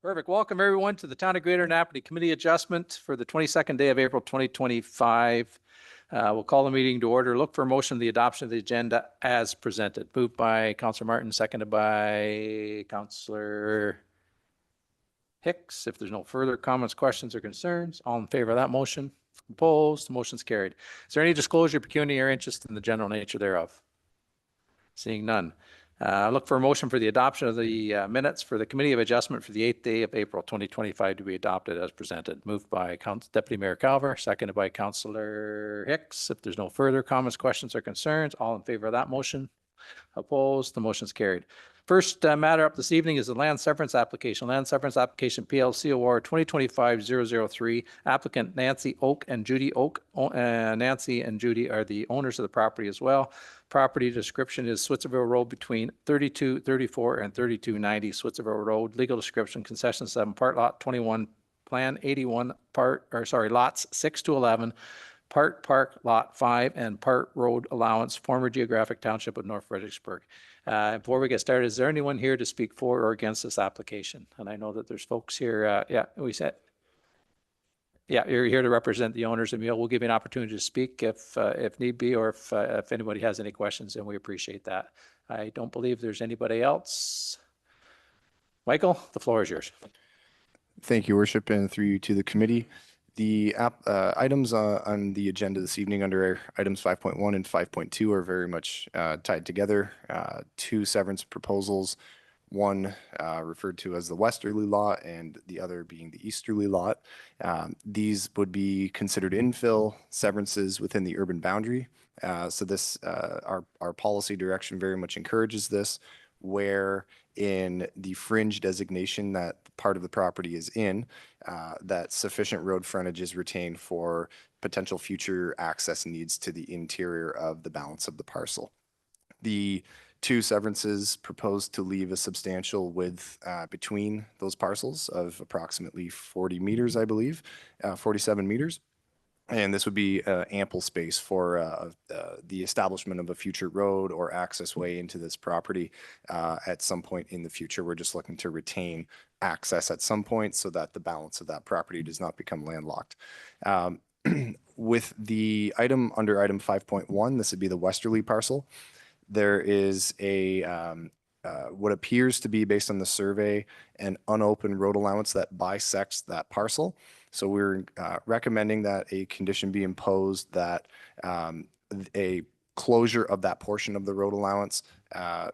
Perfect. Welcome everyone to the Town of Greater Annapolis Committee Adjustment for the 22nd day of April 2025. We'll call the meeting to order. Look for a motion of the adoption of the agenda as presented. Moved by Councillor Martin, seconded by Councillor Hicks. If there's no further comments, questions, or concerns, all in favor of that motion? Opposed? The motion's carried. Is there any disclosure, pecuniary interest in the general nature thereof? Seeing none. Look for a motion for the adoption of the minutes for the Committee of Adjustment for the 8th day of April 2025 to be adopted as presented. Moved by Deputy Mayor Calver, seconded by Councillor Hicks. If there's no further comments, questions, or concerns, all in favor of that motion? Opposed? The motion is carried. First matter up this evening is the land severance application. Land severance application PLCOR 2025-003. Applicant Nancy Oake and Judy Oake. Nancy and Judy are the owners of the property as well. Property description is Switzerville Road between 3234 and 3290 Switzerville Road. Legal description, concession 7, part lot 21, plan 81, lots 6 to 11, part park lot 5, and part road allowance, former geographic township of North Fredericksburg. Before we get started, is there anyone here to speak for or against this application? And I know that there's folks here. You're here to represent the owners, and we'll give you an opportunity to speak if need be, or if anybody has any questions, and we appreciate that. I don't believe there's anybody else. Michael, the floor is yours. Thank you, Worship, and through you to the committee. The items on the agenda this evening under items 5.1 and 5.2 are very much tied together. Two severance proposals, one referred to as the westerly lot and the other being the easterly lot. These would be considered infill severances within the urban boundary. So this, our policy direction very much encourages this, where in the fringe designation that part of the property is in, that sufficient road frontage is retained for potential future access needs to the interior of the balance of the parcel. The two severances propose to leave a substantial width between those parcels of approximately 40 meters, I believe, 47 meters. And this would be ample space for the establishment of a future road or access way into this property at some point in the future. We're just looking to retain access at some point so that the balance of that property does not become landlocked. With the item under item 5.1, this would be the westerly parcel. There is a what appears to be, based on the survey, an unopened road allowance that bisects that parcel. So we're recommending that a condition be imposed that a closure of that portion of the road allowance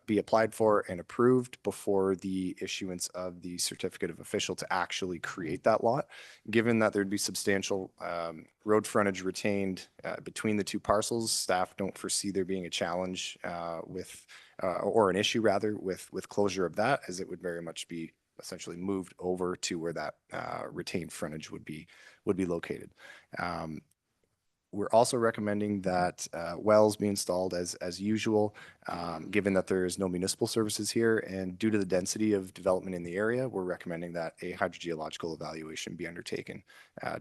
be applied for and approved before the issuance of the certificate of official to actually create that lot. Given that there'd be substantial road frontage retained between the two parcels, staff don't foresee there being a challenge or an issue rather with closure of that, as it would very much be essentially moved over to where that retained frontage would be located. We're also recommending that wells be installed as usual, given that there is no municipal services here, and due to the density of development in the area, we're recommending that a hydrogeological evaluation be undertaken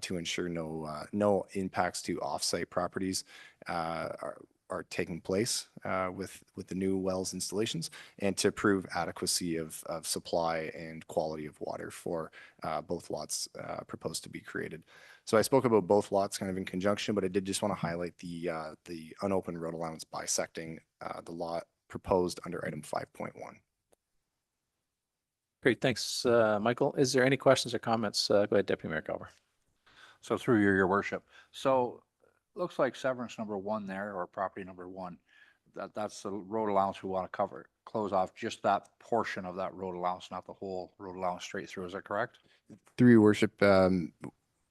to ensure no impacts to off-site properties are taking place with the new wells installations, and to prove adequacy of supply and quality of water for both lots proposed to be created. So I spoke about both lots kind of in conjunction, but I did just want to highlight the unopened road allowance bisecting the lot proposed under item 5.1. Great, thanks, Michael. Is there any questions or comments? Go ahead, Deputy Mayor Calver. So through your worship. So looks like severance number 1 there, or property number 1, that's the road allowance we want to close off just that portion of that road allowance, not the whole road allowance straight through. Is that correct? Through your worship,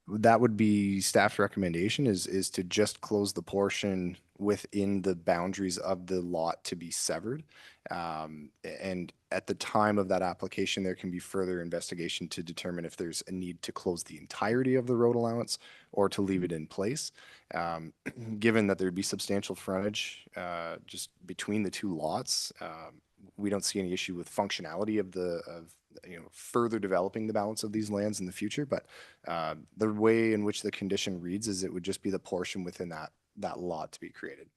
that would be staff's recommendation is to just close the portion within the boundaries of the lot to be severed. And at the time of that application, there can be further investigation to determine if there's a need to close the entirety of the road allowance or to leave it in place. Given that there'd be substantial frontage just between the two lots, we don't see any issue with functionality of further developing the balance of these lands in the future. But the way in which the condition reads is it would just be the portion within that lot to be created.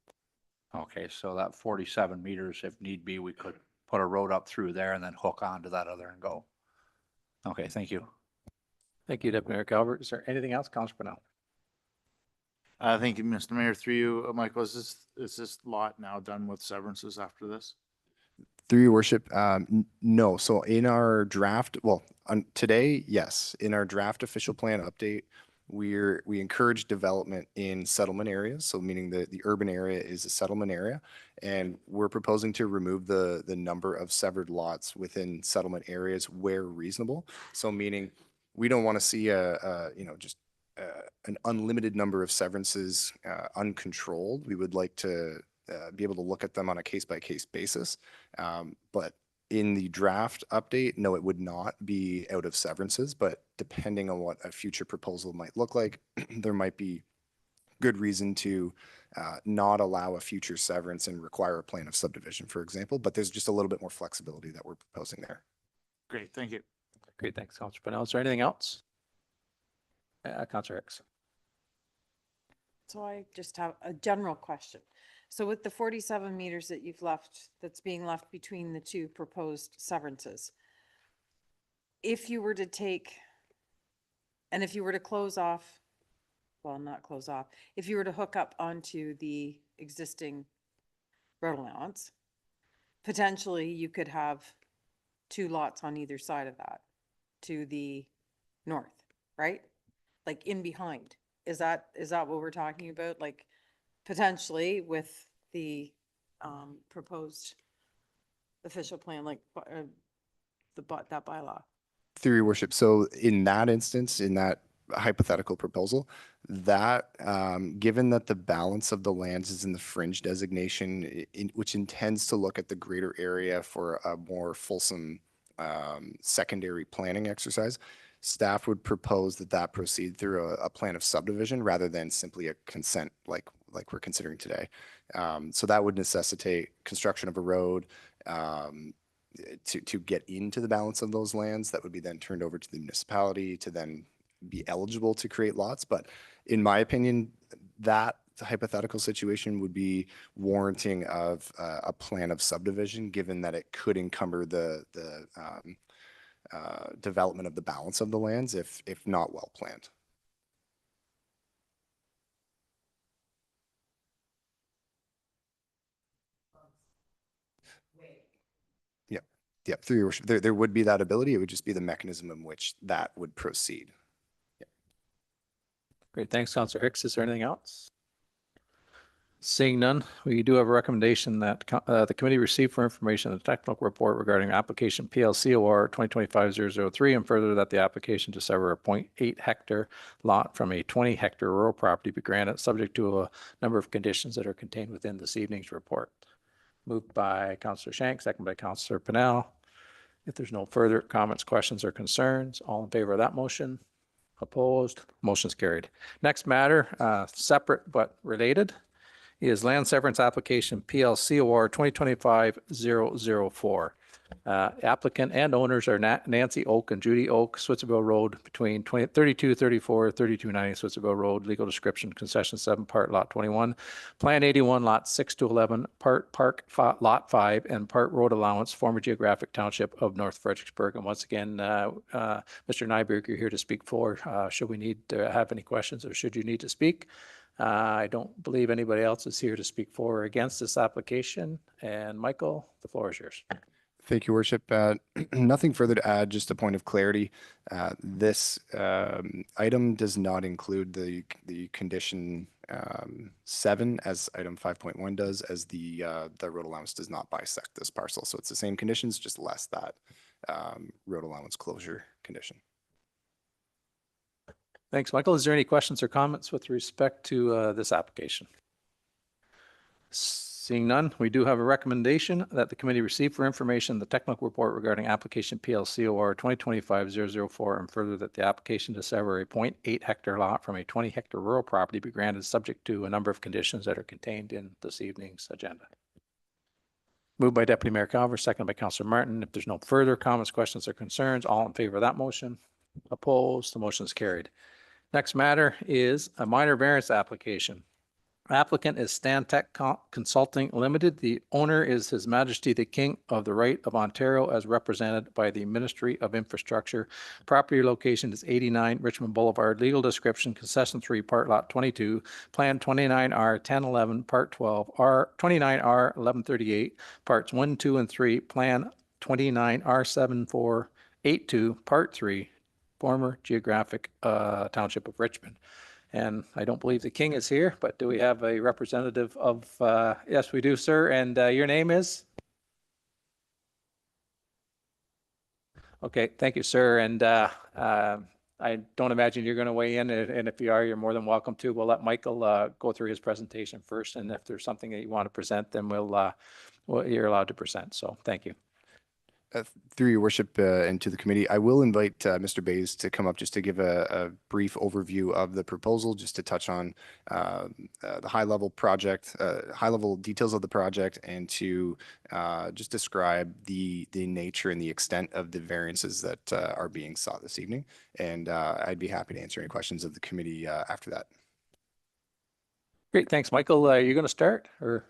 Okay, so that 47 meters, if need be, we could put a road up through there and then hook onto that other and go. Okay, thank you. Thank you, Deputy Mayor Calvert. Is there anything else, Councilor Pennell? Thank you, Mr. Mayor. Through you, Michael, is this lot now done with severances after this? Through your worship, no. So in our draft, well, today, yes, in our draft official plan update, we encourage development in settlement areas. So meaning the urban area is a settlement area, and we're proposing to remove the number of severed lots within settlement areas where reasonable. So meaning we don't want to see just an unlimited number of severances uncontrolled. We would like to be able to look at them on a case-by-case basis. But in the draft update, no, it would not be out of severances, but depending on what a future proposal might look like, there might be good reason to not allow a future severance and require a plan of subdivision, for example, but there's just a little bit more flexibility that we're proposing there. Great, thank you. Great, thanks, Councilor Pennell. Is there anything else? Councilor Hicks. So I just have a general question. So with the 47 meters that you've left, that's being left between the two proposed severances, if you were to take, and if you were to close off, well, not close off, if you were to hook up onto the existing road allowance, potentially you could have 2 lots on either side of that to the north, right? Like in behind. Is that what we're talking about? Like potentially with the proposed official plan, like that bylaw? Through your worship. So in that instance, in that hypothetical proposal, that given that the balance of the lands is in the fringe designation, which intends to look at the greater area for a more fulsome secondary planning exercise, staff would propose that proceed through a plan of subdivision rather than simply a consent like we're considering today. So that would necessitate construction of a road to get into the balance of those lands. That would be then turned over to the municipality to then be eligible to create lots. But in my opinion, that hypothetical situation would be warranting of a plan of subdivision, given that it could encumber the development of the balance of the lands if not well planned. Yep, through your worship, there would be that ability. It would just be the mechanism in which that would proceed. Great, thanks, Councilor Hicks. Is there anything else? Seeing none, we do have a recommendation that the committee receive for information the technical report regarding application PLCOR 2025-003, and further that the application to sever a 0.8 hectare lot from a 20 hectare rural property be granted, subject to a number of conditions that are contained within this evening's report. Moved by Councilor Shank, second by Councilor Pennell. If there's no further comments, questions, or concerns, all in favor of that motion? Opposed? Motion's carried. Next matter, separate but related, is land severance application PLCOR 2025-004. Applicant and owners are Nancy Oake and Judy Oake, Switzerville Road between 3234, 3290 Switzerville Road, legal description, concession 7, part lot 21, plan 81, lot 6 to 11, part park lot 5, and part road allowance, former geographic township of North Fredericksburg. And once again, Mr. Nyberg, you're here to speak for. Should we need to have any questions, or should you need to speak? I don't believe anybody else is here to speak for or against this application. And Michael, the floor is yours. Thank you, Worship. Nothing further to add, just a point of clarity. This item does not include the condition 7 as item 5.1 does, as the road allowance does not bisect this parcel. So it's the same conditions, just less that road allowance closure condition. Thanks, Michael. Is there any questions or comments with respect to this application? Seeing none, we do have a recommendation that the committee receive for information the technical report regarding application PLCOR 2025-004, and further that the application to sever a 0.8 hectare lot from a 20 hectare rural property be granted, subject to a number of conditions that are contained in this evening's agenda. Moved by Deputy Mayor Calvert, seconded by Councilor Martin. If there's no further comments, questions, or concerns, all in favor of that motion? Opposed? The motion is carried. Next matter is a minor variance application. Applicant is Stantec Consulting Limited. The owner is His Majesty the King of the Right of Ontario as represented by the Ministry of Infrastructure. Property location is 89 Richmond Boulevard. Legal description, concession 3, part lot 22, plan 29R 1011, part 12, R 29R 1138, parts 1, 2, and 3, plan 29R 7482, part 3, former geographic township of Richmond. And I don't believe the king is here, but do we have a representative of, yes, we do, sir. And your name is? Okay, thank you, sir. And I don't imagine you're going to weigh in. And if you are, you're more than welcome to. We'll let Michael go through his presentation first. And if there's something that you want to present, then you're allowed to present. So thank you. Through your worship and to the committee, I will invite Mr. Bays to come up just to give a brief overview of the proposal, just to touch on the high-level project, high-level details of the project, and to just describe the nature and the extent of the variances that are being sought this evening. And I'd be happy to answer any questions of the committee after that. Great, thanks, Michael. Are you going to start or?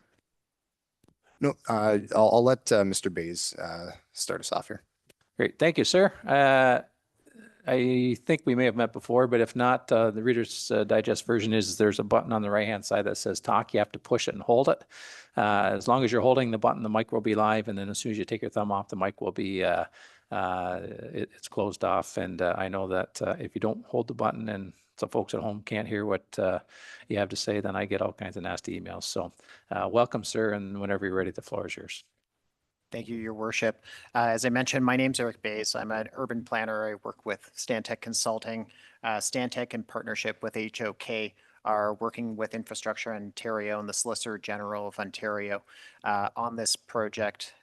No, I'll let Mr. Bays start us off here. Great, thank you, sir. I think we may have met before, but if not, the Reader's Digest version is there's a button on the right-hand side that says talk. You have to push it and hold it. As long as you're holding the button, the mic will be live, and then as soon as you take your thumb off, the mic will be it's closed off. And I know that if you don't hold the button and some folks at home can't hear what you have to say, then I get all kinds of nasty emails. So welcome, sir, and whenever you're ready, the floor is yours. Thank you, Your Worship. As I mentioned, my name's Eric Bays. I'm an urban planner. I work with Stantec Consulting. Stantec, in partnership with Oake, are working with Infrastructure Ontario and the Solicitor General of Ontario on this project.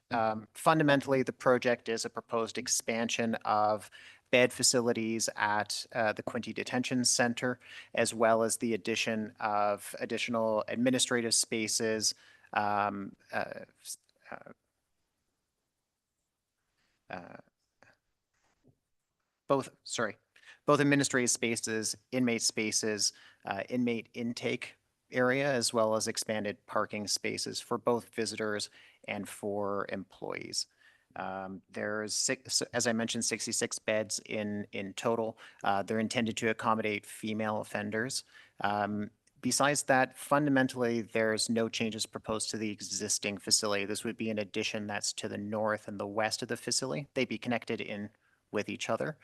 Fundamentally, the project is a proposed expansion of bed facilities at the Quinte Detention Center, as well as the addition of additional administrative spaces, both administrative spaces, inmate intake area, as well as expanded parking spaces for both visitors and for employees. There's as I mentioned, 66 beds in total. They're intended to accommodate female offenders. Besides that, fundamentally, there's no changes proposed to the existing facility. This would be an addition that's to the north and the west of the facility. They'd be connected in with each other.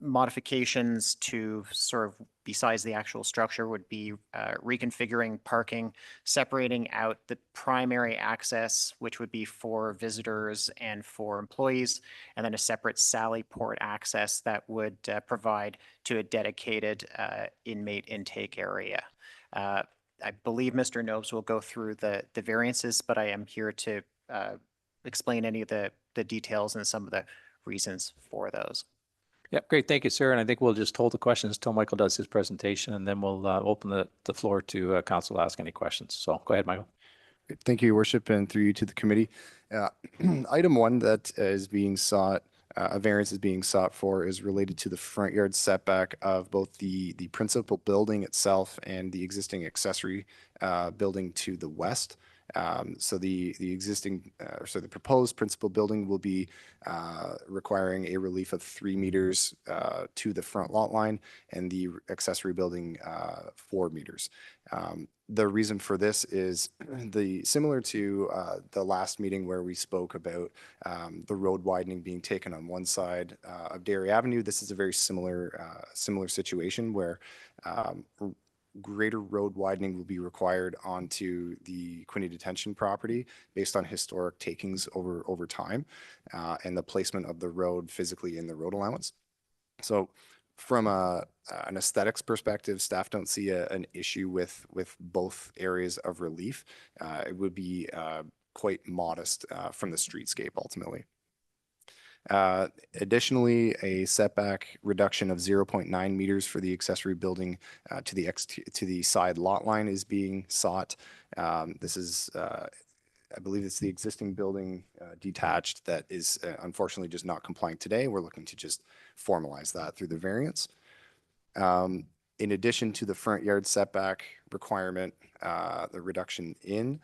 Modifications to sort of besides the actual structure would be reconfiguring parking, separating out the primary access, which would be for visitors and for employees, and then a separate Sally Port access that would provide to a dedicated inmate intake area. I believe Mr. Nobes will go through the variances, but I am here to explain any of the details and some of the reasons for those. Yeah, great. Thank you, sir. And I think we'll just hold the questions till Michael does his presentation, and then we'll open the floor to council to ask any questions. So go ahead, Michael. Thank you, Your Worship, and through you to the committee. Item 1 that is being sought, a variance is being sought for, is related to the front yard setback of both the principal building itself and the existing accessory building to the west. So the proposed principal building will be requiring a relief of 3 meters to the front lot line, and the accessory building 4 meters. The reason for this is similar to the last meeting where we spoke about the road widening being taken on one side of Dairy Avenue. This is a very similar situation where greater road widening will be required onto the Quinte Detention property based on historic takings over time and the placement of the road physically in the road allowance. So from an aesthetics perspective, staff don't see an issue with both areas of relief. It would be quite modest from the streetscape ultimately. Additionally, a setback reduction of 0.9 meters for the accessory building to the side lot line is being sought. This is, I believe it's the existing building detached that is unfortunately just not complying today. We're looking to just formalize that through the variance. In addition to the front yard setback requirement, the reduction in,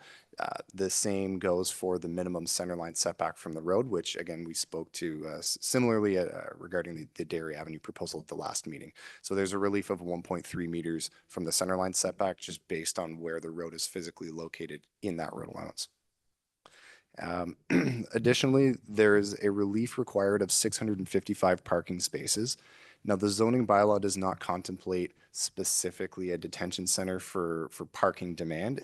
the same goes for the minimum centerline setback from the road, which again, we spoke to similarly regarding the Dairy Avenue proposal at the last meeting. So there's a relief of 1.3 meters from the centerline setback just based on where the road is physically located in that road allowance. Additionally, there is a relief required of 655 parking spaces. Now, the zoning bylaw does not contemplate specifically a detention center for parking demand.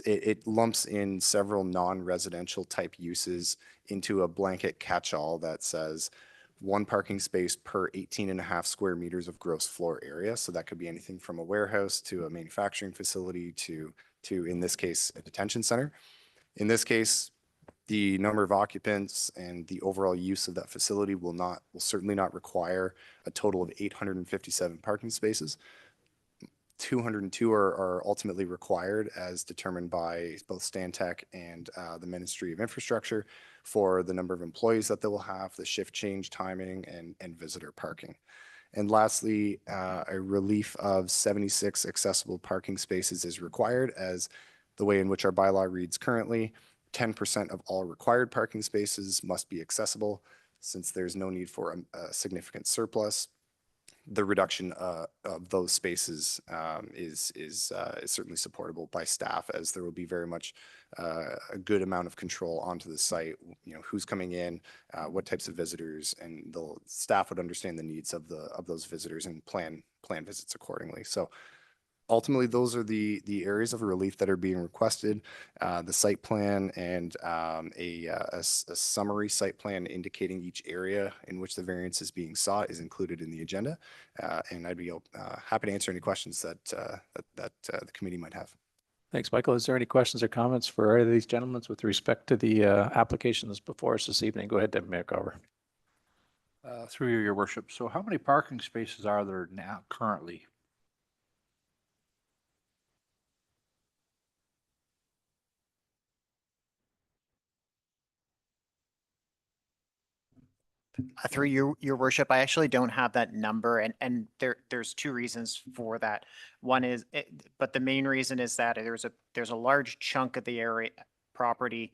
It lumps in several non-residential type uses into a blanket catch-all that says one parking space per 18.5 square meters of gross floor area. So that could be anything from a warehouse to a manufacturing facility to in this case, a detention center. In this case, the number of occupants and the overall use of that facility will certainly not require a total of 857 parking spaces. 202 are ultimately required as determined by both Stantec and the Ministry of Infrastructure for the number of employees that they will have, the shift change timing, and visitor parking. And lastly, a relief of 76 accessible parking spaces is required, as the way in which our bylaw reads currently, 10% of all required parking spaces must be accessible. Since there's no need for a significant surplus, the reduction of those spaces is certainly supportable by staff, as there will be very much a good amount of control onto the site, you know, who's coming in, what types of visitors, and the staff would understand the needs of those visitors and plan visits accordingly. So ultimately, those are the areas of relief that are being requested. The site plan and a summary site plan indicating each area in which the variance is being sought is included in the agenda. And I'd be happy to answer any questions that the committee might have. Thanks, Michael. Is there any questions or comments for either of these gentlemen with respect to the applications before us this evening? Go ahead, Deputy Mayor Carver. Through you, your worship. So how many parking spaces are there now currently? Through your worship, I actually don't have that number, and there's two reasons for that. One is, but the main reason is that there's a large chunk of the area property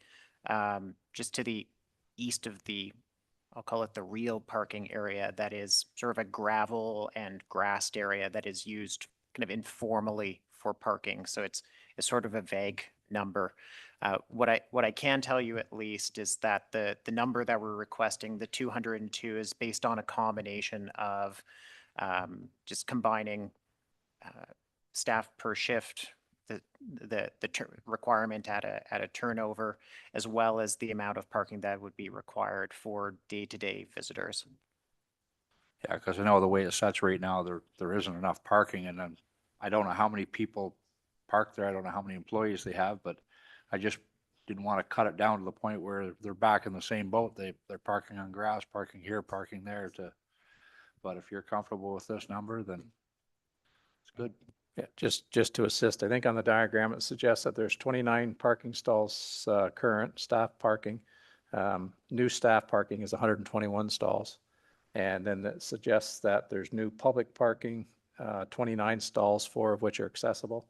just to the east of the, I'll call it the real parking area, that is sort of a gravel and grassed area that is used kind of informally for parking. So it's sort of a vague number. What I can tell you at least is that the number that we're requesting, the 202, is based on a combination of just combining staff per shift, the requirement at a turnover, as well as the amount of parking that would be required for day-to-day visitors. Yeah, because I know the way it sets right now, there isn't enough parking, and then I don't know how many people park there. I don't know how many employees they have, but I just didn't want to cut it down to the point where they're back in the same boat. They're parking on grass, parking here, parking there but if you're comfortable with this number, then it's good. Yeah, just to assist, I think on the diagram, it suggests that there's 29 parking stalls, current staff parking. New staff parking is 121 stalls. And then that suggests that there's new public parking, 29 stalls, 4 of which are accessible.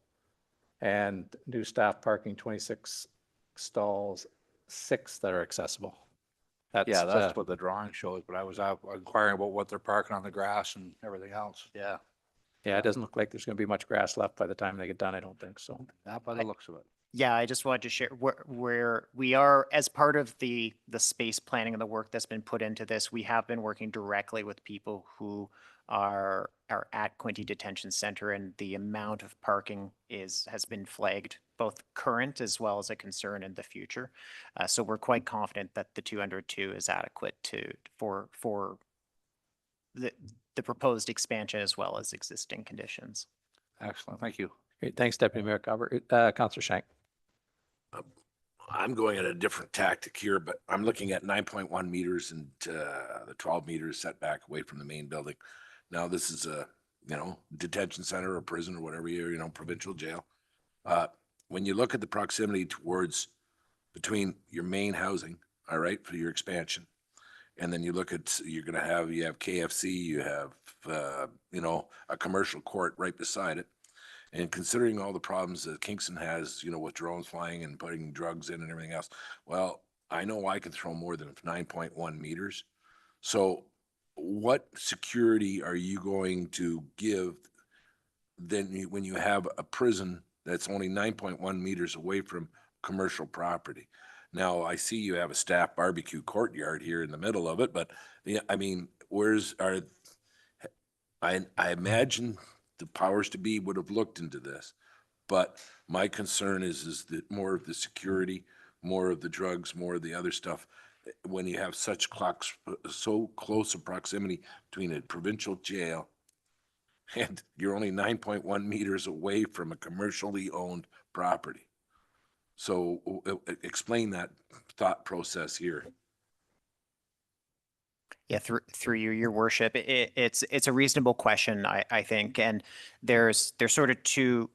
And new staff parking, 26 stalls, 6 that are accessible. That's what the drawing shows, but I was out inquiring about what they're parking on the grass and everything else. Yeah. Yeah, it doesn't look like there's going to be much grass left by the time they get done, I don't think so. Not by the looks of it. Yeah, I just wanted to share where we are as part of the space planning and the work that's been put into this. We have been working directly with people who are at Quinte Detention Center, and the amount of parking has been flagged, both current as well as a concern in the future. So we're quite confident that the 202 is adequate for the proposed expansion as well as existing conditions. Excellent. Thank you. Great, thanks, Deputy Mayor Carver. Councillor Shank. I'm going at a different tactic here, but I'm looking at 9.1 meters and the 12 meters setback away from the main building. Now, this is a, detention center or prison or whatever provincial jail. When you look at the proximity between your main housing, all right, for your expansion, And then you look at, you have KFC, you have, you know, a commercial court right beside it. And considering all the problems that Kingston has, you know, with drones flying and putting drugs in and everything else, well, I know I can throw more than 9.1 meters. So what security are you going to give then when you have a prison that's only 9.1 meters away from commercial property? Now, I see you have a staff barbecue courtyard here in the middle of it, but yeah, I mean, I imagine the powers to be would have looked into this, but my concern is that more of the security, more of the drugs, more of the other stuff, when you have such clocks, so close a proximity between a provincial jail and you're only 9.1 meters away from a commercially owned property. So explain that thought process here. Yeah, through you, your worship, it's a reasonable question, I think, and there's sort of two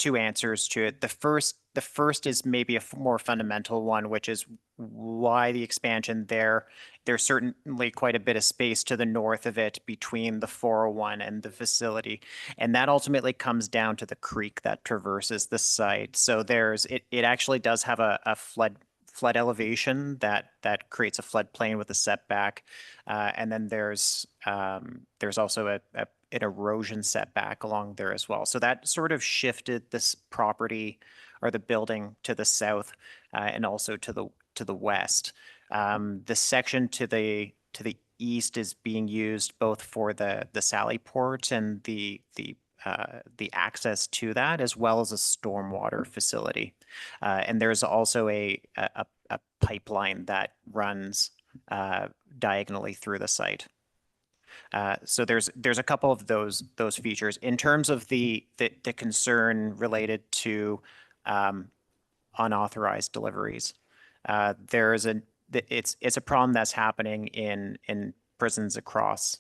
answers to it. The first is maybe a more fundamental one, which is why the expansion there. There's certainly quite a bit of space to the north of it between the 401 and the facility, and that ultimately comes down to the creek that traverses the site. So it actually does have a flood elevation that creates a floodplain with a setback, and then there's also an erosion setback along there as well. So that sort of shifted this property or the building to the south, and also to the west. The section to the east is being used both for the Sally Port and the access to that, as well as a stormwater facility. And there's also a pipeline that runs diagonally through the site. So there's a couple of those features. In terms of the concern related to unauthorized deliveries, it's a problem that's happening in prisons across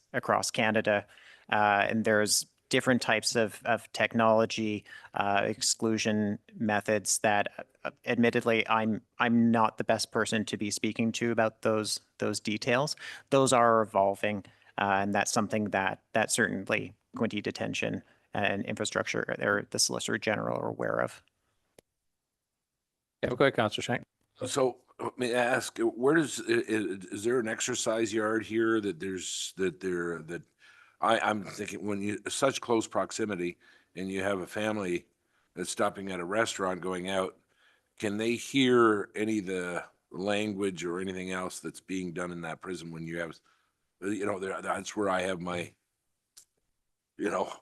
Canada, and there's different types of technology, exclusion methods that admittedly I'm not the best person to be speaking to about those details. Those are evolving, and that's something that certainly Quinte Detention and Infrastructure or the Solicitor General are aware of. Yeah, go ahead, Councillor Shank. So may I ask, is there an exercise yard here that I'm thinking when you such close proximity and you have a family that's stopping at a restaurant going out, can they hear any of the language or anything else that's being done in that prison when you have, you know, that's where I have my, you know,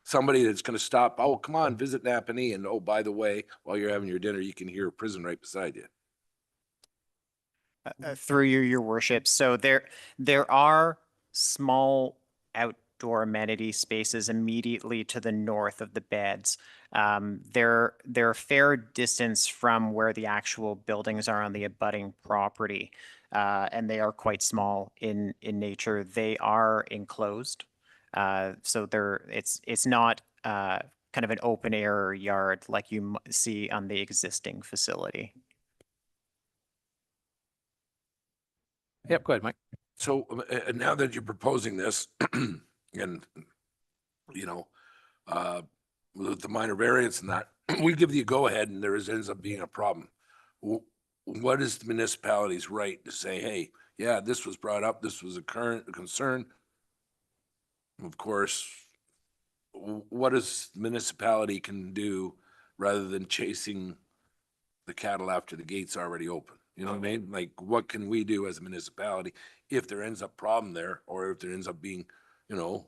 somebody that's going to stop, oh, come on, visit Napanee, and oh, by the way, while you're having your dinner, you can hear a prison right beside you. Through you, your worship. So there are small outdoor amenity spaces immediately to the north of the beds. They're a fair distance from where the actual buildings are on the abutting property, and they are quite small in nature. They are enclosed, so it's not kind of an open air yard like you see on the existing facility. Yep, go ahead, Mike. So now that you're proposing this and, you know, with the minor variance and that, we give you a go ahead and ends up being a problem. What is the municipality's right to say, hey, yeah, this was brought up, this was a current concern? Of course, what does the municipality can do rather than chasing the cattle after the gate's already open? You know what I mean? Like, what can we do as a municipality if there ends up a problem there, or if there ends up being, you know,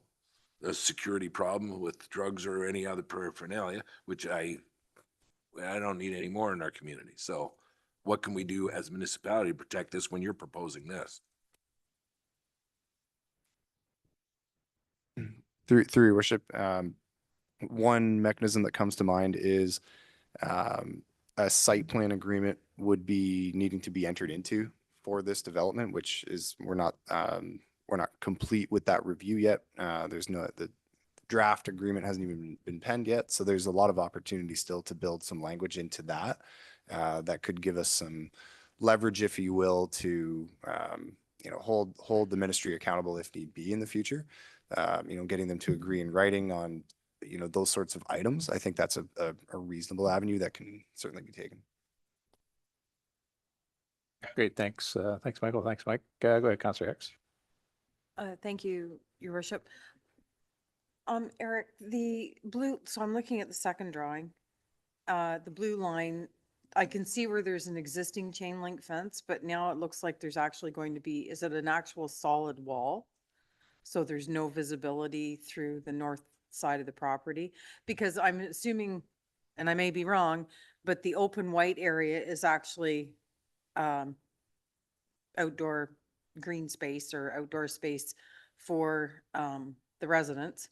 a security problem with drugs or any other paraphernalia, which I don't need any more in our community. So what can we do as a municipality to protect this when you're proposing this? Through your worship, one mechanism that comes to mind is a site plan agreement would be needing to be entered into for this development, which is we're not complete with that review yet. The draft agreement hasn't even been penned yet, so there's a lot of opportunity still to build some language into that that could give us some leverage, if you will, to hold the ministry accountable if need be in the future. Getting them to agree in writing on, those sorts of items. I think that's a reasonable avenue that can certainly be taken. Great, thanks. Thanks, Michael. Thanks, Mike. Go ahead, Councillor Hicks. Thank you, Your Worship. Eric, the blue, so I'm looking at the second drawing. The blue line, I can see where there's an existing chain link fence, but now it looks like there's actually going to be, is it an actual solid wall? So there's no visibility through the north side of the property? Because I'm assuming, and I may be wrong, but the open white area is actually outdoor green space or outdoor space for the residents.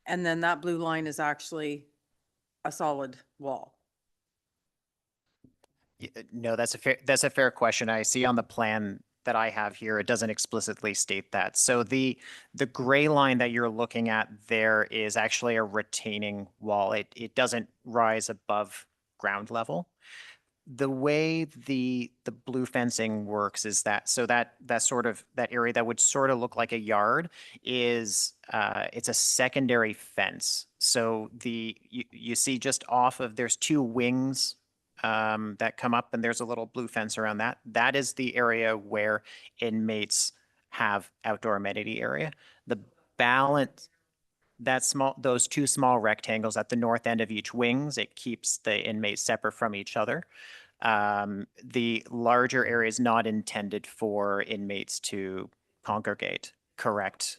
And then that blue line is actually a solid wall. No, that's a fair question. I see on the plan that I have here, it doesn't explicitly state that. So the gray line that you're looking at there is actually a retaining wall. It doesn't rise above ground level. The way the blue fencing works is that, so that area that would sort of look like a yard is it's a secondary fence. So you see just off of, there's two wings that come up, and there's a little blue fence around that. That is the area where inmates have outdoor amenity area. The balance, those two small rectangles at the north end of each wings, it keeps the inmates separate from each other. The larger area is not intended for inmates to congregate, correct?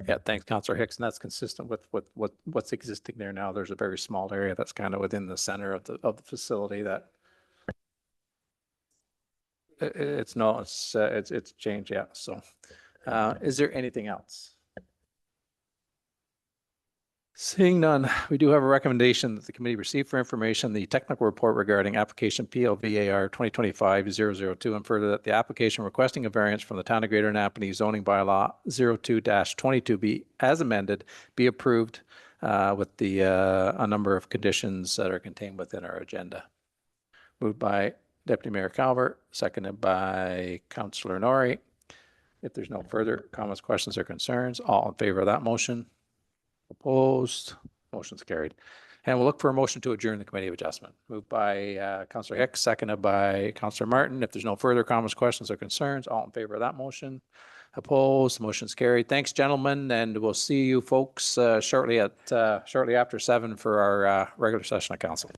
Yeah, thanks, Councillor Hicks. And that's consistent with what's existing there now. There's a very small area that's kind of within the center of the facility that it's changed. Yeah. So is there anything else? Seeing none, we do have a recommendation that the committee receive for information the technical report regarding application PLVAR 2025-002, and further that the application requesting a variance from the Town of Greater Napanee zoning bylaw 02-22 be as amended be approved with a number of conditions that are contained within our agenda. Moved by Deputy Mayor Calvert, seconded by Councillor Norrie. If there's no further comments, questions, or concerns, all in favor of that motion? Opposed? Motion's carried. And we'll look for a motion to adjourn the Committee of Adjustment. Moved by Councillor Hicks, seconded by Councillor Martin. If there's no further comments, questions, or concerns, all in favor of that motion? Opposed? Motion's carried. Thanks, gentlemen, and we'll see you folks shortly after 7 for our regular session of council.